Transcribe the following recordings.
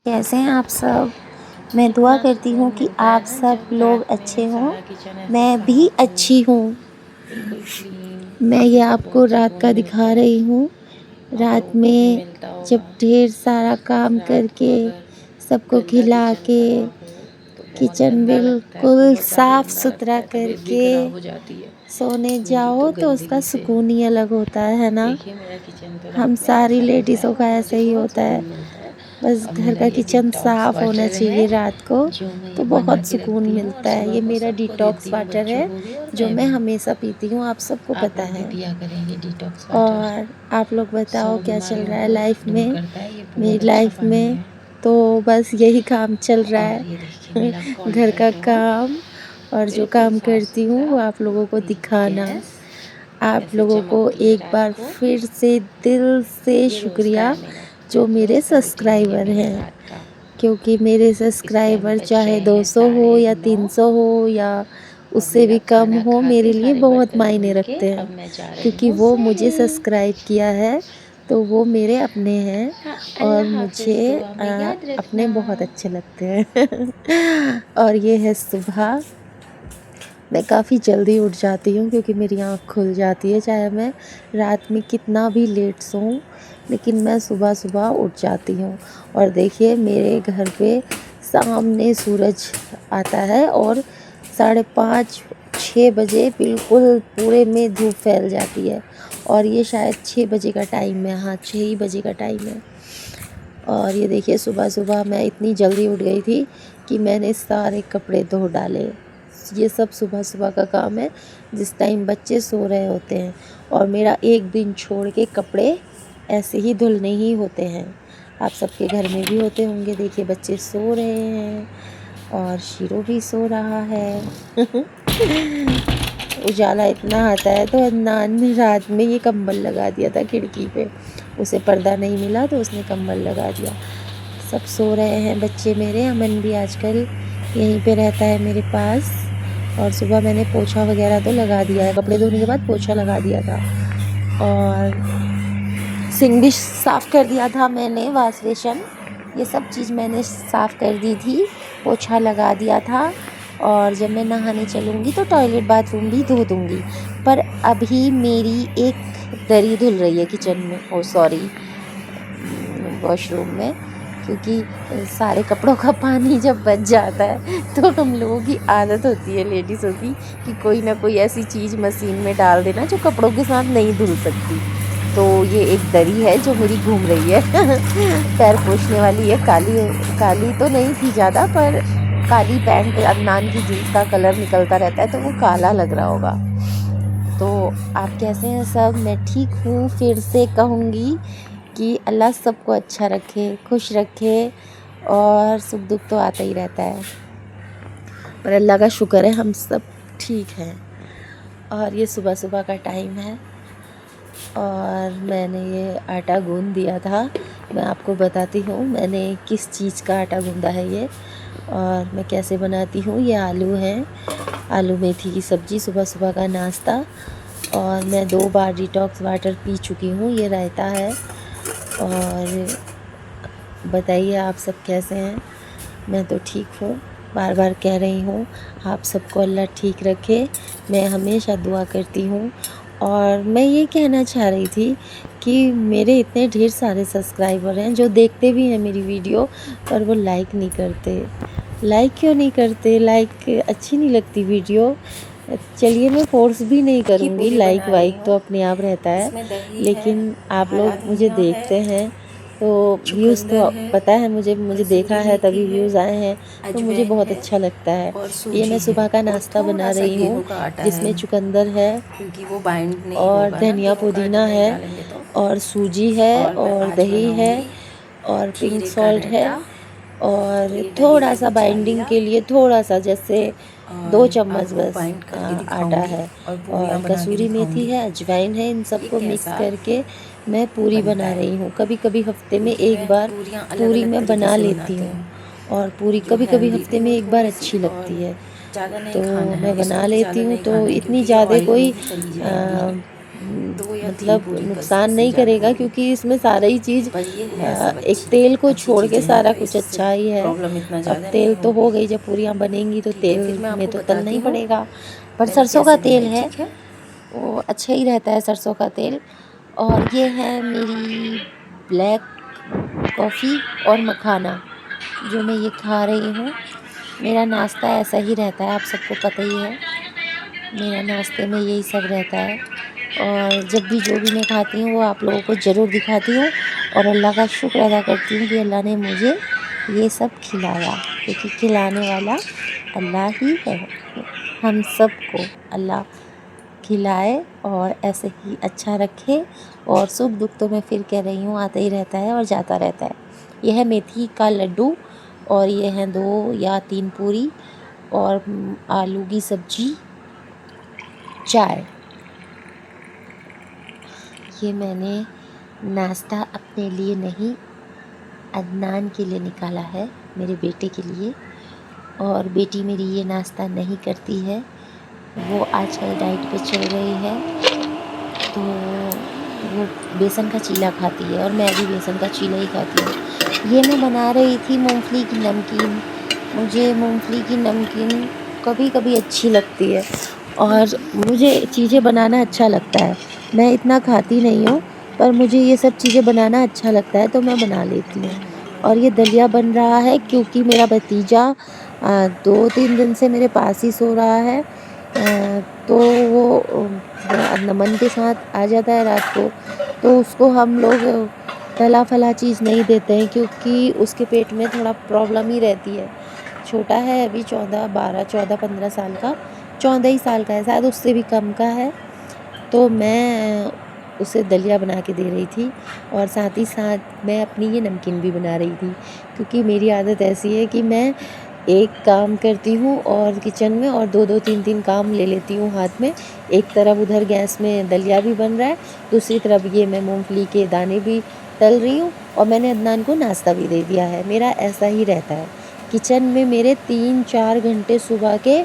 कैसे हैं आप सब। मैं दुआ करती हूँ कि आप सब लोग अच्छे हों। मैं भी अच्छी हूँ। बिल्कुल क्लीन। मैं ये आपको बहुत रात का सुकून मिलता दिखा है। रही हूँ। रात आपको भी में मिलता जब होगा। ढेर सारा काम रात को करके अगर सबको गंदा खिला किचन के करा हो तो बहुत किचन गंदा लगता है, बिल्कुल बहुत ज़्यादा साफ गंदा लगता सुथरा है, तबीयत भी करके ख़राब हो जाती है सोने मेरी तो जाओ तो उसका गंदगी से। सुकून ही अलग होता है ना। देखिए मेरा किचन तो हम रात में सारी ऐसा रहता है लेडीज़ों का और ऐसा मुझे ही बहुत होता है। सुकून मिलता है। बस और घर मेरा का ये किचन डिटॉक्स साफ होना वाटर है चाहिए रात को, जो मैं तो ये बना बहुत के सुकून रखती हूँ और मिलता है। सुबह ये को मेरा सबको डिटॉक्स देती हूँ, वाटर बच्चों है को भी और जो मैं मैं भी। हमेशा पीती हूँ, आप सबको आप पता लोग भी है। पिया करें ये डिटॉक्स वाटर। और आप लोग बताओ 100 क्या चल बीमारियों रहा है को लाइफ दूर में। करता है, ये बहुत मेरी अच्छा लाइफ पानी में है। तो बस यही काम चल रहा और है। ये देखिए मेरा घर का कॉन्टैक्ट काम और जो बिल्कुल काम साफ करती हूँ सुथरा। वो आप लोगों को ये दिखाना। गैस आप कैसे लोगों को चमकती है एक रात बार को। फिर से दिल से ये रोज़ का शुक्रिया है मेरा, जो मेरे रोज़ का रूटीन है ये सब्सक्राइबर मेरा हैं। रात का। क्योंकि मेरे इस टाइम सब्सक्राइबर बज चाहे रहे हैं 200 हो या 9:30 300 हो या और उससे मेरा भी कम खाना हो, खा मेरे के लिए सारे बहुत बर्तन मायने धुल के रखते हैं। अब मैं जा रही क्योंकि हूँ वो मुझे सोने। सब्सक्राइब किया है तो वो मेरे अपने हैं हाँ, और अल्लाह हाफ़िज़, मुझे दुआ में याद अपने रखना। बहुत अच्छे लगते हैं। और ये है सुबह। मैं काफ़ी जल्दी उठ जाती हूँ क्योंकि मेरी आँख खुल जाती है, चाहे मैं रात में कितना भी लेट सोऊं, लेकिन मैं सुबह सुबह उठ जाती हूँ। और देखिए मेरे घर पे सामने सूरज आता है और 5:30 6 बजे बिल्कुल पूरे में धूप फैल जाती है। और ये शायद 6 बजे का टाइम है, हाँ 6 ही बजे का टाइम है। और ये देखिए सुबह सुबह मैं इतनी जल्दी उठ गई थी कि मैंने सारे कपड़े धो डाले। ये सब सुबह सुबह का काम है जिस टाइम बच्चे सो रहे होते हैं। और मेरा एक दिन छोड़ के कपड़े ऐसे ही धुलने ही होते हैं। आप सबके घर में भी होते होंगे। देखिए बच्चे सो रहे हैं और शीरो भी सो रहा है। उजाला इतना आता है तो अदनान ने रात में ये कंबल लगा दिया था खिड़की पे। उसे पर्दा नहीं मिला तो उसने कंबल लगा दिया। सब सो रहे हैं बच्चे मेरे। अमन भी आजकल यहीं पे रहता है मेरे पास। और सुबह मैंने पोछा वगैरह तो लगा दिया है, कपड़े धोने के बाद पोछा लगा दिया था। और सिंक भी साफ़ कर दिया था मैंने, वॉश बेसिन ये सब चीज़ मैंने साफ़ कर दी थी, पोछा लगा दिया था। और जब मैं नहाने चलूँगी तो टॉयलेट बाथरूम भी धो दूँगी। पर अभी मेरी एक दरी धुल रही है किचन में, ओ सॉरी वॉशरूम में। क्योंकि सारे कपड़ों का पानी जब बच जाता है तो हम लोगों की आदत होती है लेडीज़ों की कि कोई ना कोई ऐसी चीज़ मशीन में डाल देना जो कपड़ों के साथ नहीं धुल सकती। तो ये एक दरी है जो मेरी घूम रही है। पैर पोंछने वाली है। काली काली तो नहीं थी ज़्यादा, पर काली पैंट अदनान की जीन्स का कलर निकलता रहता है तो वो काला लग रहा होगा। तो आप कैसे हैं सब। मैं ठीक हूँ। फिर से कहूँगी कि अल्लाह सबको अच्छा रखे, खुश रखे। और सुख दुख तो आता ही रहता है, पर अल्लाह का शुक्र है हम सब ठीक हैं। और ये सुबह सुबह का टाइम है और मैंने ये आटा गूँध दिया था। मैं आपको बताती हूँ मैंने किस चीज़ का आटा गूँधा है ये और मैं कैसे बनाती हूँ। ये आलू हैं, आलू मेथी की सब्ज़ी, सुबह सुबह का नाश्ता। और मैं 2 बार डिटॉक्स वाटर पी चुकी हूँ। ये रायता है। और बताइए आप सब कैसे हैं। मैं तो ठीक हूँ, बार बार कह रही हूँ। आप सबको अल्लाह ठीक रखे, मैं हमेशा दुआ करती हूँ। और मैं ये कहना चाह रही थी कि मेरे इतने ढेर सारे सब्सक्राइबर हैं जो देखते भी हैं मेरी वीडियो, पर वो लाइक नहीं करते। लाइक क्यों नहीं करते। लाइक अच्छी नहीं लगती वीडियो। चलिए मैं फ़ोर्स भी नहीं की करूँगी, पूरी लाइक बना रही वाइक तो हूँ। अपने आप रहता है। इसमें दही है, लेकिन आप हरा लोग मुझे धनिया है, देखते हैं तो व्यूज़ तो चुकंदर है, पता है मुझे देखा कसूरी है मेथी तभी है, व्यूज़ आए हैं। तो मुझे अजवाइन बहुत है अच्छा लगता है। और ये मैं सूजी है सुबह का और नाश्ता बना थोड़ा सा रही हूँ गेहूं का आटा है, जिसमें चुकंदर है क्योंकि वो बाइंड नहीं और होगा ना धनिया गेहूं का आटा पुदीना नहीं है डालेंगे तो। और सूजी है और मैं और आज दही है बनाऊंगी और पिंक खीरे का सॉल्ट है। रायता। तो और ये दही थोड़ा सा मैंने चाल बाइंडिंग लिया के लिए थोड़ा सा, जैसे 2 और चम्मच आपको बस बाइंड करके आटा दिखाऊंगी है। और और पूरियां बना के कसूरी मेथी दिखाऊंगी है, अजवाइन है, इन ये सबको मिक्स कैसा करके मैं पूरी बनता बना है, रही हूँ। कभी कभी हफ्ते में क्योंकि एक मैं बार पूरियां अलग पूरी अलग मैं तरीके बना से लेती बनाती हूँ। हूँ, और पूरी जो कभी कभी हेल्दी हफ्ते भी में हो एक बार थोड़ी सी अच्छी और लगती है। ज़्यादा नहीं तो खाना है, मैं बना इसको भी लेती ज़्यादा हूँ। नहीं तो खाना है इतनी क्योंकि ये ज़्यादा ऑयल में कोई भी चली जाएगी। अ, 2 या 3 मतलब पूरी नुकसान नहीं करेगा, क्योंकि इसमें सारा ही चीज़ एक तेल को छोड़ के सारा कुछ अच्छा ही है। प्रॉब्लम इतना अब ज़्यादा तेल नहीं तो हो होगी। गई, जब पूरियाँ बनेंगी तो ठीक है, तेल फिर मैं में आपको तो बताती तलना ही हूँ पड़ेगा। पर मैंने सरसों का कैसे तेल बनाई। है, ठीक है, वो अच्छा ही रहता है सरसों का तेल। और ये है मेरी ब्लैक कॉफ़ी और मखाना जो मैं ये खा रही हूँ। मेरा नाश्ता ऐसा ही रहता है, आप सबको पता ही है, मेरा नाश्ते में यही सब रहता है। और जब भी जो भी मैं खाती हूँ वो आप लोगों को ज़रूर दिखाती हूँ, और अल्लाह का शुक्र अदा करती हूँ कि अल्लाह ने मुझे ये सब खिलाया, क्योंकि खिलाने वाला अल्लाह ही है। हम सबको अल्लाह खिलाए और ऐसे ही अच्छा रखे, और सुख दुख तो मैं फिर कह रही हूँ आता ही रहता है और जाता रहता है। यह है मेथी का लड्डू, और ये हैं 2 या 3 पूरी, और आलू की सब्जी, चाय। ये मैंने नाश्ता अपने लिए नहीं, अदनान के लिए निकाला है, मेरे बेटे के लिए। और बेटी मेरी ये नाश्ता नहीं करती है, वो आजकल डाइट पे चल रही है, तो वो बेसन का चीला खाती है, और मैं भी बेसन का चीला ही खाती हूँ। ये मैं बना रही थी मूंगफली की नमकीन। मुझे मूंगफली की नमकीन कभी कभी अच्छी लगती है, और मुझे चीज़ें बनाना अच्छा लगता है। मैं इतना खाती नहीं हूँ, पर मुझे ये सब चीज़ें बनाना अच्छा लगता है, तो मैं बना लेती हूँ। और ये दलिया बन रहा है क्योंकि मेरा भतीजा 2-3 दिन से मेरे पास ही सो रहा है। तो वो नमन के साथ आ जाता है रात को, तो उसको हम लोग तला फला चीज़ नहीं देते हैं, क्योंकि उसके पेट में थोड़ा प्रॉब्लम ही रहती है। छोटा है अभी, 14-12-14-15 साल का, 14 ही साल का है शायद, उससे भी कम का है। तो मैं उसे दलिया बना के दे रही थी, और साथ ही साथ मैं अपनी ये नमकीन भी बना रही थी, क्योंकि मेरी आदत ऐसी है कि मैं एक काम करती हूँ और किचन में, और 2-2 3-3 काम ले लेती हूँ हाथ में। एक तरफ उधर गैस में दलिया भी बन रहा है, दूसरी तरफ ये मैं मूंगफली के दाने भी तल रही हूँ, और मैंने अदनान को नाश्ता भी दे दिया है। मेरा ऐसा ही रहता है, किचन में मेरे 3-4 घंटे सुबह के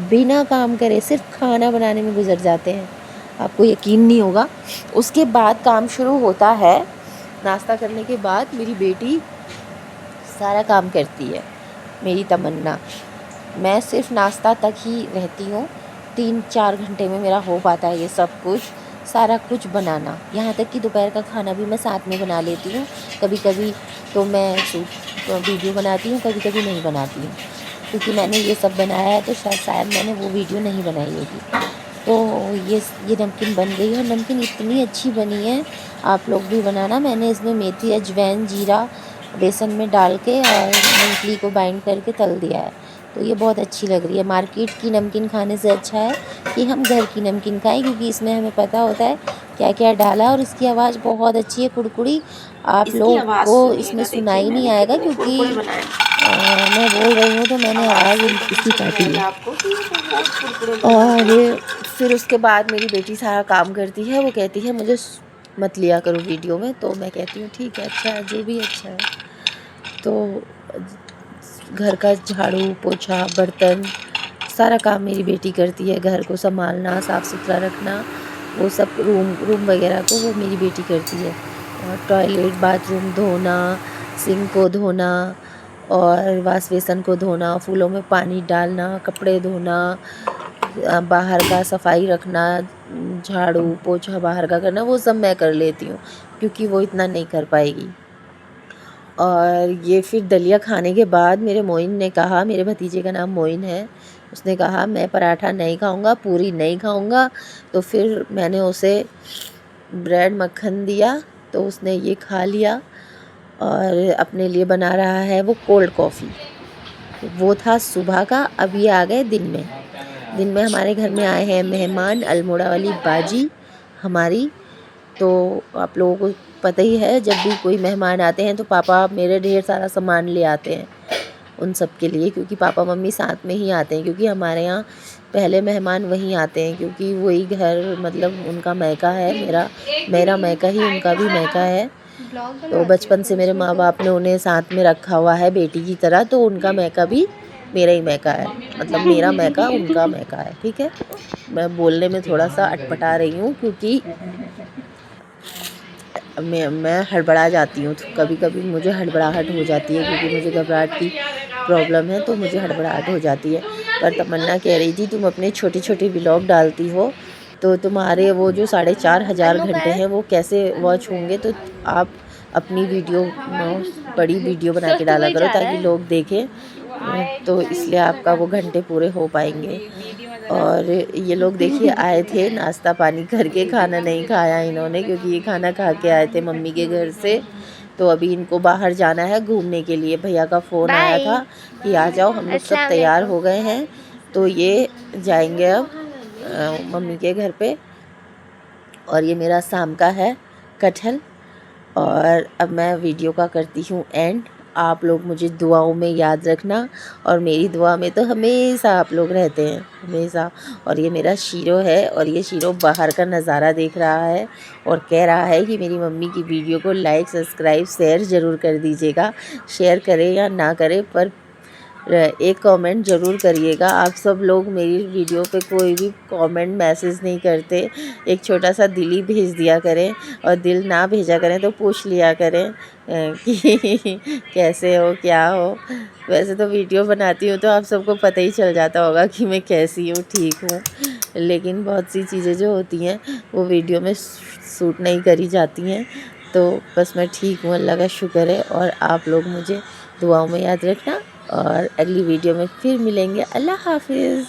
बिना काम करे सिर्फ खाना बनाने में गुजर जाते हैं, आपको यकीन नहीं होगा। उसके बाद काम शुरू होता है, नाश्ता करने के बाद मेरी बेटी सारा काम करती है, मेरी तमन्ना। मैं सिर्फ नाश्ता तक ही रहती हूँ, 3-4 घंटे में मेरा हो पाता है ये सब कुछ, सारा कुछ बनाना। यहाँ तक कि दोपहर का खाना भी मैं साथ में बना लेती हूँ। कभी कभी तो मैं वीडियो बनाती हूँ, कभी कभी नहीं बनाती हूँ, क्योंकि मैंने ये सब बनाया है तो शायद मैंने वो वीडियो नहीं बनाई होगी। तो ये नमकीन बन गई है, और नमकीन इतनी अच्छी बनी है, आप लोग भी बनाना। मैंने इसमें मेथी, अजवाइन, जीरा बेसन में डाल के और मूंगफली को बाइंड करके तल दिया है, तो ये बहुत अच्छी लग रही है। मार्केट की नमकीन खाने से अच्छा है कि हम घर की नमकीन खाएं, क्योंकि इसमें हमें पता होता है क्या क्या डाला है। और इसकी आवाज़ बहुत अच्छी है, कुड़कुड़ी। आप इसकी लोग आवाज़ को इसमें सुनिएगा। देखिए सुनाई नहीं मैंने आएगा, कितने क्योंकि कुरकुरे बनाए। मैं बोल रही हूँ, तो मैंने आवाज़ आवाज़ से ही पता इसकी चल काटी जाएगा है। आपको कि ये तो बहुत कुरकुरे बना और रही है। फिर उसके बाद मेरी बेटी सारा काम करती है, वो कहती है मुझे मत लिया करो वीडियो में, तो मैं कहती हूँ ठीक है, अच्छा है, जो भी अच्छा है। तो घर का झाड़ू पोछा बर्तन सारा काम मेरी बेटी करती है, घर को संभालना, साफ़ सुथरा रखना, वो सब रूम रूम वगैरह को वो मेरी बेटी करती है। और टॉयलेट बाथरूम धोना, सिंक को धोना, और वाश बेसन को धोना, फूलों में पानी डालना, कपड़े धोना, बाहर का सफाई रखना, झाड़ू पोछा बाहर का करना, वो सब मैं कर लेती हूँ, क्योंकि वो इतना नहीं कर पाएगी। और ये फिर दलिया खाने के बाद मेरे मोइन ने कहा, मेरे भतीजे का नाम मोइन है, उसने कहा मैं पराठा नहीं खाऊंगा, पूरी नहीं खाऊंगा। तो फिर मैंने उसे ब्रेड मक्खन दिया, तो उसने ये खा लिया। और अपने लिए बना रहा है वो कोल्ड कॉफ़ी। वो था सुबह का, अब ये आ गए दिन में। दिन में हमारे घर में आए हैं मेहमान, अल्मोड़ा वाली बाजी हमारी। तो आप लोगों को पता ही है, जब भी कोई मेहमान आते हैं तो पापा मेरे ढेर सारा सामान ले आते हैं उन सब के लिए, क्योंकि पापा मम्मी साथ में ही आते हैं, क्योंकि हमारे यहाँ पहले मेहमान वहीं आते हैं, क्योंकि वही घर मतलब उनका मैका है, मेरा मैका ही उनका भी मैका है। तो बचपन से मेरे माँ बाप ने उन्हें साथ में रखा हुआ है बेटी की तरह, तो उनका मैका भी मेरा ही मैका है, मतलब मेरा मैका उनका मैका है, ठीक है। मैं बोलने में थोड़ा सा अटपटा रही हूँ क्योंकि मैं हड़बड़ा जाती हूँ, कभी कभी मुझे हड़बड़ाहट हो जाती है क्योंकि मुझे घबराहट की प्रॉब्लम है, तो मुझे हड़बड़ाहट हो जाती है। पर तमन्ना कह रही थी तुम अपने छोटे छोटे व्लॉग डालती हो, तो तुम्हारे वो जो 4,500 घंटे हैं वो कैसे वॉच होंगे, तो आप अपनी वीडियो बड़ी वीडियो बना के डाला करो ताकि लोग देखें, तो इसलिए आपका वो घंटे पूरे हो पाएंगे। और ये लोग देखिए आए थे नाश्ता पानी करके, खाना नहीं खाया इन्होंने क्योंकि ये खाना खा के आए थे मम्मी के घर से। तो अभी इनको बाहर जाना है घूमने के लिए, भैया का फ़ोन आया था कि आ जाओ, हम लोग सब तैयार हो गए हैं, तो ये जाएंगे अब मम्मी के घर पे। और ये मेरा शाम का है कटहल। और अब मैं वीडियो का करती हूँ एंड। आप लोग मुझे दुआओं में याद रखना, और मेरी दुआ में तो हमेशा आप लोग रहते हैं, हमेशा। और ये मेरा शीरो है, और ये शीरो बाहर का नज़ारा देख रहा है और कह रहा है कि मेरी मम्मी की वीडियो को लाइक सब्सक्राइब शेयर ज़रूर कर दीजिएगा। शेयर करें या ना करें, पर एक कमेंट ज़रूर करिएगा। आप सब लोग मेरी वीडियो पे कोई भी कमेंट मैसेज नहीं करते, एक छोटा सा दिल ही भेज दिया करें, और दिल ना भेजा करें तो पूछ लिया करें कि कैसे हो, क्या हो। वैसे तो वीडियो बनाती हूँ तो आप सबको पता ही चल जाता होगा कि मैं कैसी हूँ, ठीक हूँ, लेकिन बहुत सी चीज़ें जो होती हैं वो वीडियो में शूट नहीं करी जाती हैं। तो बस मैं ठीक हूँ, अल्लाह का शुक्र है। और आप लोग मुझे दुआओं में याद रखना, और अगली वीडियो में फिर मिलेंगे। अल्लाह हाफिज़।